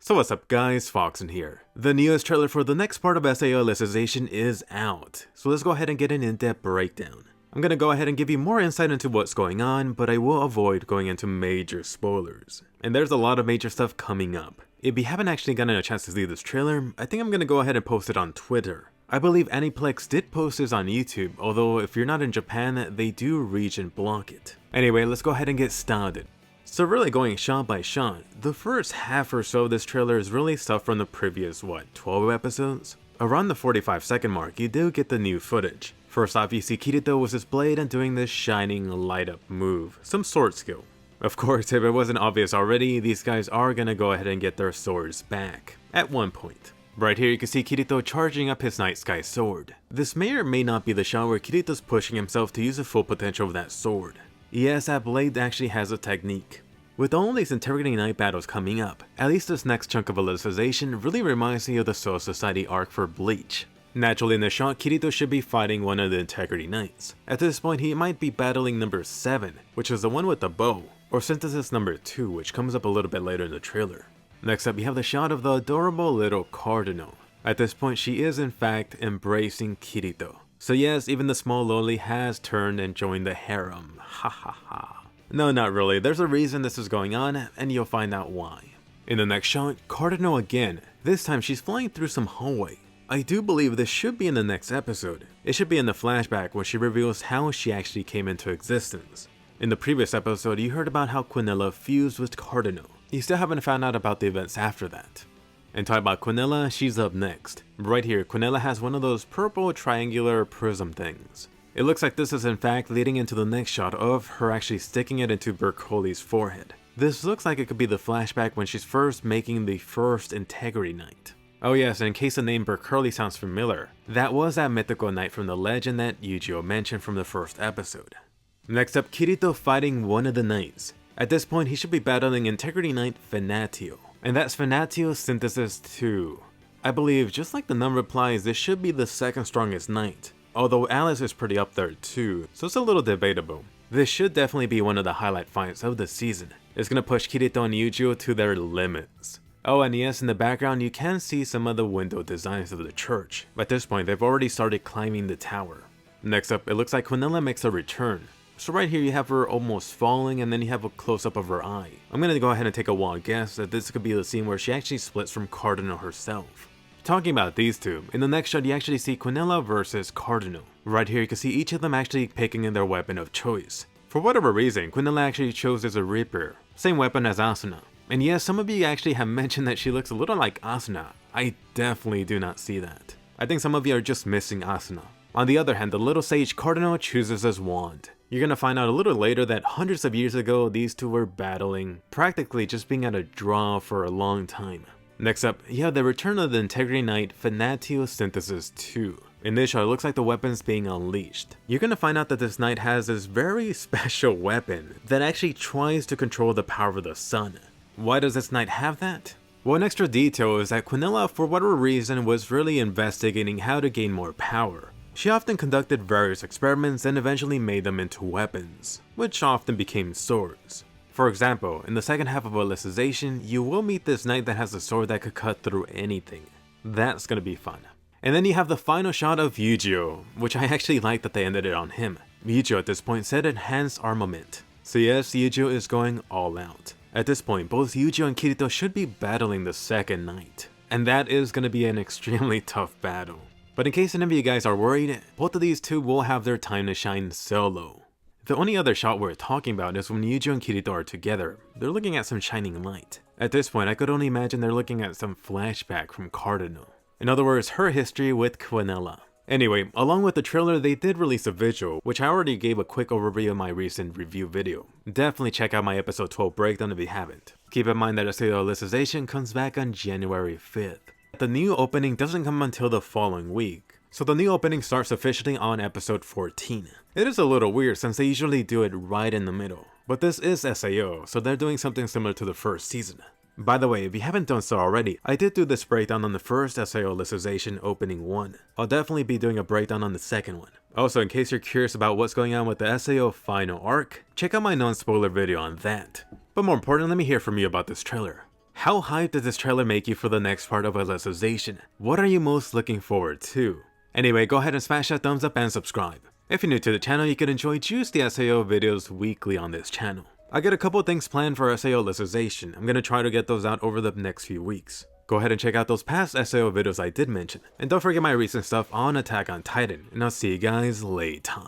So what's up guys, Foxen here. The newest trailer for the next part of SAO Alicization is out, so let's go ahead and get an in-depth breakdown. I'm gonna go ahead and give you more insight into what's going on, but I will avoid going into major spoilers. And there's a lot of major stuff coming up. If you haven't actually gotten a chance to see this trailer, I think I'm gonna go ahead and post it on Twitter. I believe Aniplex did post this on YouTube, although if you're not in Japan, they do region block it. Anyway, let's go ahead and get started. So really going shot by shot, the first half or so of this trailer is really stuff from the previous, 12 episodes? Around the 45-second mark, you do get the new footage. First off, you see Kirito with his blade and doing this shining light up move, some sword skill. Of course, if it wasn't obvious already, these guys are gonna go ahead and get their swords back, at one point. Right here you can see Kirito charging up his Night Sky sword. This may or may not be the shot where Kirito's pushing himself to use the full potential of that sword. Yes, that blade actually has a technique. With all these Integrity Night battles coming up, at least this next chunk of Alicization really reminds me of the Soul Society arc for Bleach. Naturally in the shot, Kirito should be fighting one of the Integrity Knights. At this point he might be battling number 7, which is the one with the bow, or Synthesis number 2, which comes up a little bit later in the trailer. Next up you have the shot of the adorable little Cardinal. At this point she is in fact embracing Kirito. So yes, even the small loli has turned and joined the harem, ha ha ha. No, not really, there's a reason this is going on, and you'll find out why. In the next shot, Cardinal again. This time she's flying through some hallway. I do believe this should be in the next episode. It should be in the flashback when she reveals how she actually came into existence. In the previous episode, you heard about how Quinella fused with Cardinal. You still haven't found out about the events after that. And talking about Quinella, she's up next. Right here, Quinella has one of those purple triangular prism things. It looks like this is in fact leading into the next shot of her actually sticking it into Bercoli's forehead. This looks like it could be the flashback when she's first making the first Integrity Knight. Oh yes, and in case the name Bercoli sounds familiar, that was that mythical knight from the legend that Eugeo mentioned from the first episode. Next up, Kirito fighting one of the knights. At this point he should be battling Integrity Knight Fanatio, and that's Fanatio Synthesis 2. I believe, just like the number implies, this should be the second strongest knight. Although Alice is pretty up there too, so it's a little debatable. This should definitely be one of the highlight fights of the season. It's gonna push Kirito and Eugeo to their limits. Oh, and yes, in the background you can see some of the window designs of the church. At this point they've already started climbing the tower. Next up, it looks like Quinella makes a return. So right here you have her almost falling, and then you have a close-up of her eye. I'm gonna go ahead and take a wild guess that this could be the scene where she actually splits from Cardinal herself. Talking about these two, in the next shot you actually see Quinella versus Cardinal. Right here you can see each of them actually picking in their weapon of choice. For whatever reason, Quinella actually chose as a Reaper, same weapon as Asuna. And yes, some of you actually have mentioned that she looks a little like Asuna. I definitely do not see that. I think some of you are just missing Asuna. On the other hand, the little sage Cardinal chooses his wand. You're gonna find out a little later that hundreds of years ago these two were battling, practically just being at a draw for a long time. Next up, you have the return of the Integrity Knight Fanatio Synthesis 2. In this shot, it looks like the weapon's being unleashed. You're gonna find out that this knight has this very special weapon that actually tries to control the power of the sun. Why does this knight have that? Well, an extra detail is that Quinella, for whatever reason, was really investigating how to gain more power. She often conducted various experiments and eventually made them into weapons, which often became swords. For example, in the second half of Alicization, you will meet this knight that has a sword that could cut through anything. That's gonna be fun. And then you have the final shot of Eugeo, which I actually like that they ended it on him. Eugeo at this point said enhanced armament. So yes, Eugeo is going all out. At this point, both Eugeo and Kirito should be battling the second knight. And that is gonna be an extremely tough battle. But in case any of you guys are worried, both of these two will have their time to shine solo. The only other shot we're talking about is when Eugeo and Kirito are together. They're looking at some shining light. At this point, I could only imagine they're looking at some flashback from Cardinal. In other words, her history with Quinella. Anyway, along with the trailer, they did release a visual, which I already gave a quick overview in my recent review video. Definitely check out my episode 12 breakdown if you haven't. Keep in mind that SAO Alicization comes back on January 5th. The new opening doesn't come until the following week, so the new opening starts officially on episode 14. It is a little weird since they usually do it right in the middle, but this is SAO, so they're doing something similar to the first season. By the way, if you haven't done so already, I did do this breakdown on the first SAO Alicization opening 1. I'll definitely be doing a breakdown on the second one. Also, in case you're curious about what's going on with the SAO final arc, check out my non-spoiler video on that. But more important, let me hear from you about this trailer. How hyped does this trailer make you for the next part of Alicization? What are you most looking forward to? Anyway, go ahead and smash that thumbs up and subscribe. If you're new to the channel, you can enjoy juicy SAO videos weekly on this channel. I got a couple things planned for SAO Alicization. I'm gonna try to get those out over the next few weeks. Go ahead and check out those past SAO videos I did mention. And don't forget my recent stuff on Attack on Titan, and I'll see you guys later.